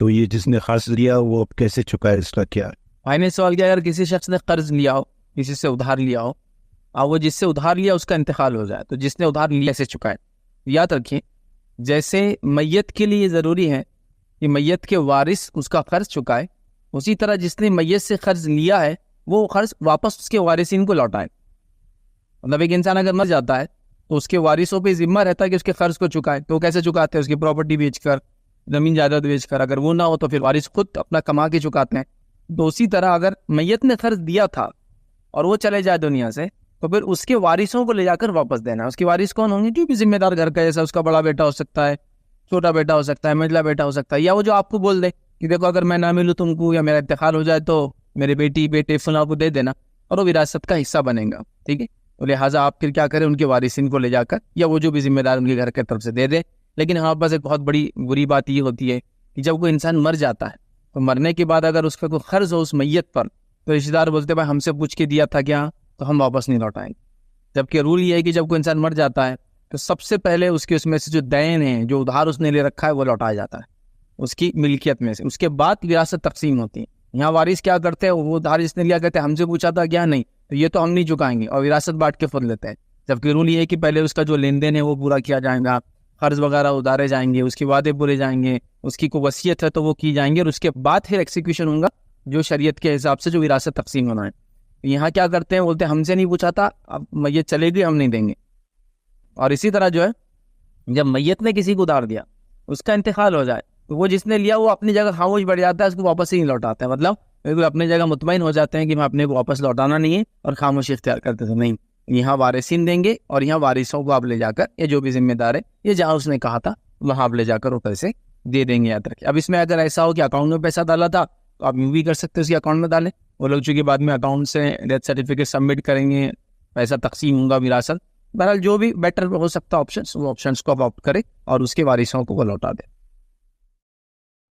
تو یہ جس نے قرض لیا وہ اب کیسے چکائے، اس کا کیا؟ بھائی نے سوال کیا، اگر کسی شخص نے قرض لیا ہو، کسی سے ادھار لیا ہو، اور وہ جس سے ادھار لیا اس کا انتقال ہو جائے، تو جس نے ادھار لیا کیسے چکائے؟ یاد رکھیے، جیسے میت کے لیے ضروری ہے کہ میت کے وارث اس کا قرض چکائے، اسی طرح جس نے میت سے قرض لیا ہے وہ قرض واپس اس کے وارثین کو لوٹائے۔ مطلب ایک انسان اگر مر جاتا ہے تو اس کے وارثوں پہ ذمہ رہتا ہے کہ اس کے قرض کو چکائے، تو وہ کیسے چکاتے ہیں؟ اس کی پراپرٹی بیچ کر، زمین جائیداد بیچ کر، اگر وہ نہ ہو تو پھر وارث خود اپنا کما کے چکاتے ہیں۔ تو اسی طرح اگر میت نے قرض دیا تھا اور وہ چلے جائے دنیا سے، تو پھر اس کے وارثوں کو لے جا کر واپس دینا ہے۔ اس کے وارث کون ہوں گے؟ جو بھی ذمہ دار گھر کا، جیسا اس کا بڑا بیٹا ہو سکتا ہے، چھوٹا بیٹا ہو سکتا ہے، منجلا بیٹا ہو سکتا ہے، یا وہ جو آپ کو بول دے کہ دیکھو اگر میں نہ ملوں تم کو یا میرا انتقال ہو جائے تو میرے بیٹی بیٹے فلاں کو دے دینا، اور وہ وراثت کا حصہ بنے گا، ٹھیک ہے؟ تو لہٰذا آپ پھر کیا کریں، ان کے وارثین کو لے جا کر یا وہ جو بھی ذمہ دار ان کے گھر کی طرف سے دے دیں۔ لیکن ہاں بس ایک بہت بڑی بری بات یہ ہوتی ہے کہ جب کوئی انسان مر جاتا ہے تو مرنے کے بعد اگر اس کا کوئی قرض ہو اس میت پر، تو رشتہ دار بولتے ہیں بھائی ہم سے پوچھ کے دیا تھا کیا، تو ہم واپس نہیں لوٹائیں گے۔ جبکہ رول یہ ہے کہ جب کوئی انسان مر جاتا ہے تو سب سے پہلے اس کے اس میں سے جو دین ہے، جو ادھار اس نے لے رکھا ہے، وہ لوٹایا جاتا ہے اس کی ملکیت میں سے۔ اس کے بعد وراثت تقسیم ہوتی ہے۔ یہاں وارث کیا کرتے ہیں، وہ ادھار جس نے لیا کہتے ہیں ہم سے پوچھا تھا کیا، نہیں تو یہ تو ہم نہیں چکائیں گے، اور وراثت بانٹ کے خود لیتے ہیں۔ جبکہ رول یہ ہے کہ پہلے اس کا جو لین دین ہے وہ پورا کیا جائے گا، قرض وغیرہ ادارے جائیں گے، اس کے وعدے پورے جائیں گے، اس کی کوئی وصیت ہے تو وہ کی جائیں گے، اور اس کے بعد پھر ایکسیکیوشن ہوگا جو شریعت کے حساب سے جو وراثت تقسیم ہونا ہے۔ یہاں کیا کرتے ہیں، بولتے ہیں ہم سے نہیں پوچھا تھا، اب میت چلے گی ہم نہیں دیں گے۔ اور اسی طرح جو ہے جب میت نے کسی کو ادھار دیا، اس کا انتقال ہو جائے، تو وہ جس نے لیا وہ اپنی جگہ خاموش بیٹھ جاتا ہے، اس کو واپس ہی نہیں لوٹاتا ہے۔ مطلب بالکل اپنی جگہ مطمئن ہو جاتے ہیں کہ میں اپنے کو واپس لوٹانا نہیں ہے، اور خاموشی اختیار کرتے تھے نہیں، یہاں وارثین دیں گے، اور یہاں وارثوں کو آپ لے جا کر، یہ جو بھی ذمہ دار ہے، یہ جہاں اس نے کہا تھا وہاں آپ لے جا کر وہ پیسے دے دیں گے۔ یاد رکھیں، اب اس میں اگر ایسا ہو کہ اکاؤنٹ میں پیسہ ڈالا تھا تو آپ یوں بھی کر سکتے ہیں، اس کے اکاؤنٹ میں ڈالیں، وہ لوگ چونکہ بعد میں اکاؤنٹ سے ڈیتھ سرٹیفکیٹ سبمٹ کریں گے، پیسہ تقسیم ہوگا وراثت۔ بہرحال جو بھی بیٹر ہو سکتا آپشنس، وہ آپشنس کو آپ آپٹ کریں اور اس کے وارثوں کو وہ لوٹا دیں۔